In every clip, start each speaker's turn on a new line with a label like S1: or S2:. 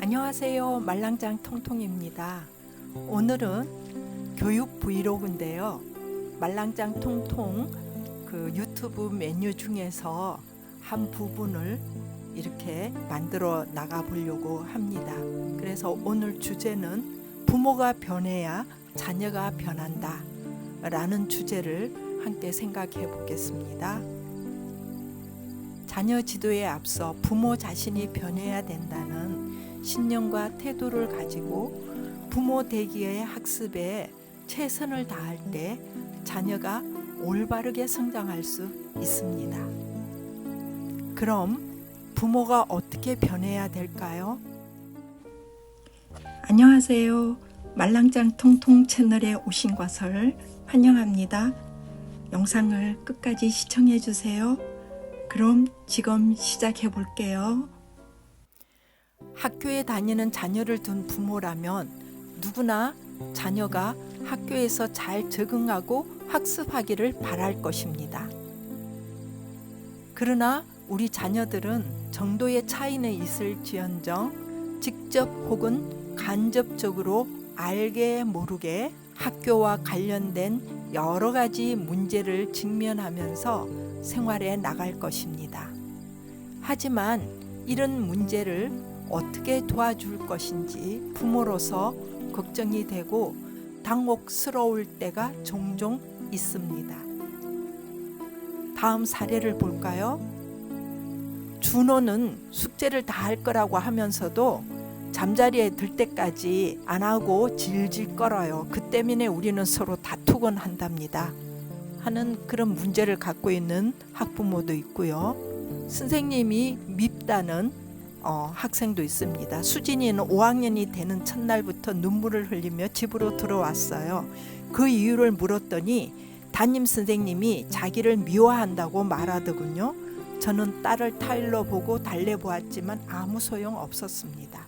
S1: 안녕하세요. 말랑장 통통입니다. 오늘은 교육 브이로그인데요. 말랑장 통통 그 유튜브 메뉴 중에서 한 부분을 이렇게 만들어 나가 보려고 합니다. 그래서 오늘 주제는 부모가 변해야 자녀가 변한다 라는 주제를 함께 생각해 보겠습니다. 자녀 지도에 앞서 부모 자신이 변해야 된다는 신념과 태도를 가지고 부모 되기의 학습에 최선을 다할 때 자녀가 올바르게 성장할 수 있습니다. 그럼 부모가 어떻게 변해야 될까요? 안녕하세요. 말랑장 통통 채널에 오신 것을 환영합니다. 영상을 끝까지 시청해 주세요. 그럼 지금 시작해 볼게요. 학교에 다니는 자녀를 둔 부모라면 누구나 자녀가 학교에서 잘 적응하고 학습하기를 바랄 것입니다. 그러나 우리 자녀들은 정도의 차이는 있을지언정 직접 혹은 간접적으로 알게 모르게 학교와 관련된 여러 가지 문제를 직면하면서 생활에 나갈 것입니다. 하지만 이런 문제를 어떻게 도와줄 것인지 부모로서 걱정이 되고 당혹스러울 때가 종종 있습니다. 다음 사례를 볼까요? 준호는 숙제를 다 할 거라고 하면서도 잠자리에 들 때까지 안 하고 질질 끌어요. 그 때문에 우리는 서로 다투곤 한답니다. 하는 그런 문제를 갖고 있는 학부모도 있고요. 선생님이 밉다는 학생도 있습니다. 수진이는 5학년이 되는 첫날부터 눈물을 흘리며 집으로 들어왔어요. 그 이유를 물었더니 담임 선생님이 자기를 미워한다고 말하더군요. 저는 딸을 타일러 보고 달래보았지만 아무 소용 없었습니다.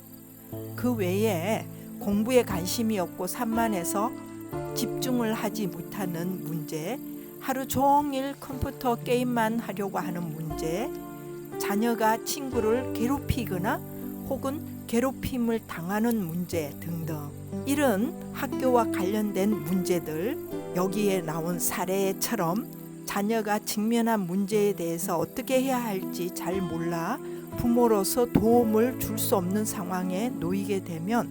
S1: 그 외에 공부에 관심이 없고 산만해서 집중을 하지 못하는 문제, 하루 종일 컴퓨터 게임만 하려고 하는 문제, 자녀가 친구를 괴롭히거나 혹은 괴롭힘을 당하는 문제 등등, 이런 학교와 관련된 문제들, 여기에 나온 사례처럼 자녀가 직면한 문제에 대해서 어떻게 해야 할지 잘 몰라 부모로서 도움을 줄 수 없는 상황에 놓이게 되면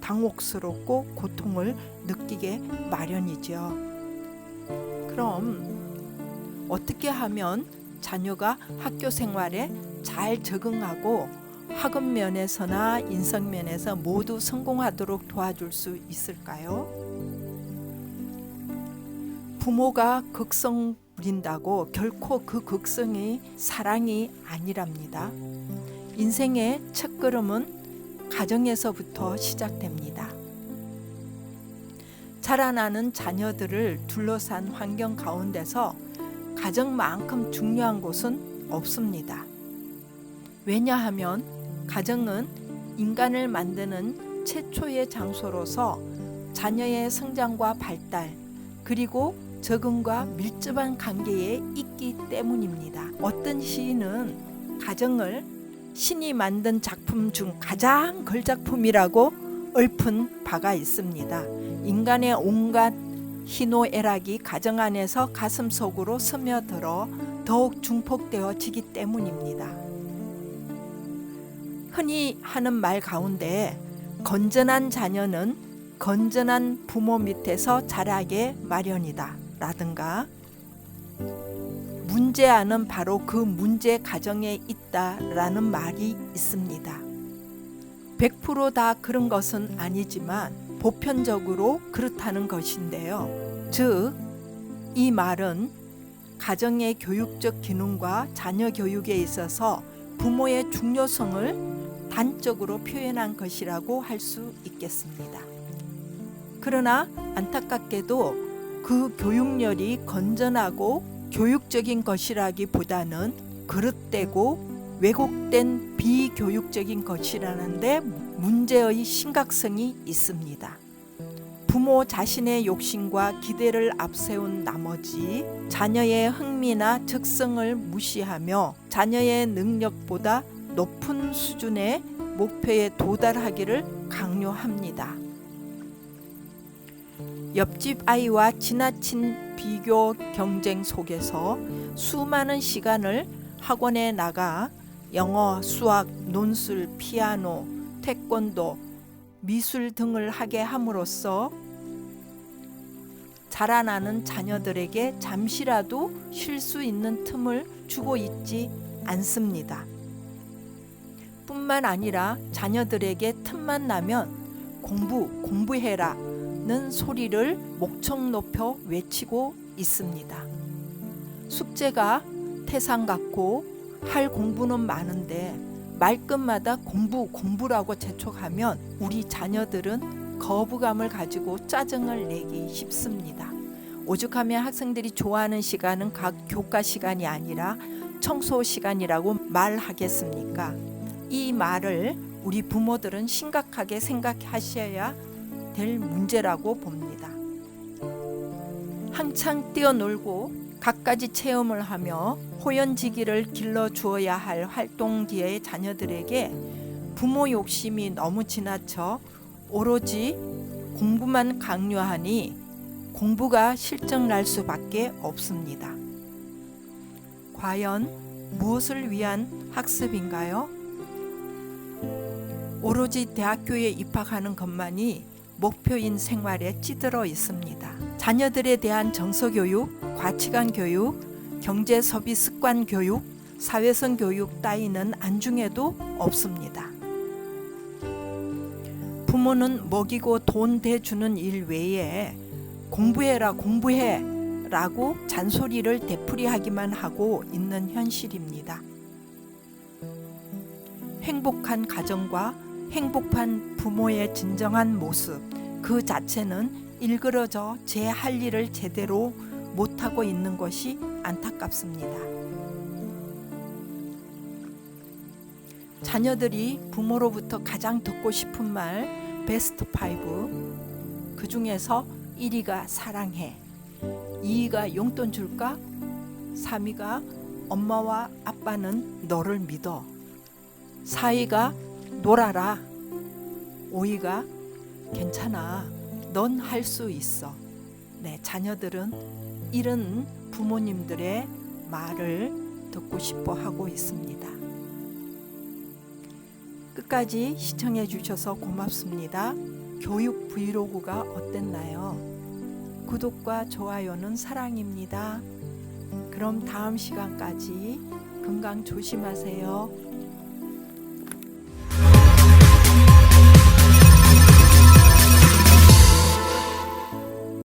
S1: 당혹스럽고 고통을 느끼게 마련이죠. 그럼 어떻게 하면 자녀가 학교 생활에 잘 적응하고 학업 면에서나 인성 면에서 모두 성공하도록 도와줄 수 있을까요? 부모가 극성 부린다고 결코 그 극성이 사랑이 아니랍니다. 인생의 첫걸음은 가정에서부터 시작됩니다. 자라나는 자녀들을 둘러싼 환경 가운데서 가정만큼 중요한 곳은 없습니다. 왜냐하면 가정은 인간을 만드는 최초의 장소로서 자녀의 성장과 발달, 그리고 적응과 밀접한 관계에 있기 때문입니다. 어떤 시인은 가정을 신이 만든 작품 중 가장 걸작품이라고 읊은 바가 있습니다. 인간의 온갖 희노애락이 가정 안에서 가슴속으로 스며들어 더욱 증폭되어지기 때문입니다. 흔히 하는 말 가운데 건전한 자녀는 건전한 부모 밑에서 자라게 마련이다 라든가, 문제아는 바로 그 문제 가정에 있다라는 말이 있습니다. 100% 다 그런 것은 아니지만 보편적으로 그렇다는 것인데요. 즉, 이 말은 가정의 교육적 기능과 자녀 교육에 있어서 부모의 중요성을 단적으로 표현한 것이라고 할 수 있겠습니다. 그러나 안타깝게도 그 교육열이 건전하고 교육적인 것이라기보다는 그릇되고 왜곡된 비교육적인 것이라는 데 문제의 심각성이 있습니다. 부모 자신의 욕심과 기대를 앞세운 나머지 자녀의 흥미나 적성을 무시하며 자녀의 능력보다 높은 수준의 목표에 도달하기를 강요합니다. 옆집 아이와 지나친 비교 경쟁 속에서 수많은 시간을 학원에 나가 영어, 수학, 논술, 피아노, 태권도, 미술 등을 하게 함으로써 자라나는 자녀들에게 잠시라도 쉴 수 있는 틈을 주고 있지 않습니다. 뿐만 아니라 자녀들에게 틈만 나면 공부해라는 소리를 목청 높여 외치고 있습니다. 숙제가 태산 같고 할 공부는 많은데 말끝마다 공부라고 재촉하면 우리 자녀들은 거부감을 가지고 짜증을 내기 쉽습니다. 오죽하면 학생들이 좋아하는 시간은 각 교과 시간이 아니라 청소 시간이라고 말하겠습니까? 이 말을 우리 부모들은 심각하게 생각하셔야 될 문제라고 봅니다. 한창 뛰어놀고 갖가지 체험을 하며 호연지기를 길러주어야 할 활동기의 자녀들에게 부모 욕심이 너무 지나쳐 오로지 공부만 강요하니 공부가 실증날 수밖에 없습니다. 과연 무엇을 위한 학습인가요? 오로지 대학교에 입학하는 것만이 목표인 생활에 찌들어 있습니다. 자녀들에 대한 정서교육, 가치관 교육, 경제 소비 습관 교육, 사회성 교육 따위는 안중에도 없습니다. 부모는 먹이고 돈 대주는 일 외에 공부해 라고 잔소리를 되풀이하기만 하고 있는 현실입니다. 행복한 가정과 행복한 부모의 진정한 모습 그 자체는 일그러져 제 할 일을 제대로 못하고 있는 것이 안타깝습니다. 자녀들이 부모로부터 가장 듣고 싶은 말 베스트 5 그 중에서 1위가 사랑해, 2위가 용돈 줄까, 3위가 엄마와 아빠는 너를 믿어, 4위가 놀아라, 5위가 괜찮아, 넌 할 수 있어. 네, 자녀들은 이런 부모님들의 말을 듣고 싶어 하고 있습니다. 끝까지 시청해 주셔서 고맙습니다. 교육 브이로그가 어땠나요? 구독과 좋아요는 사랑입니다. 그럼 다음 시간까지 건강 조심하세요.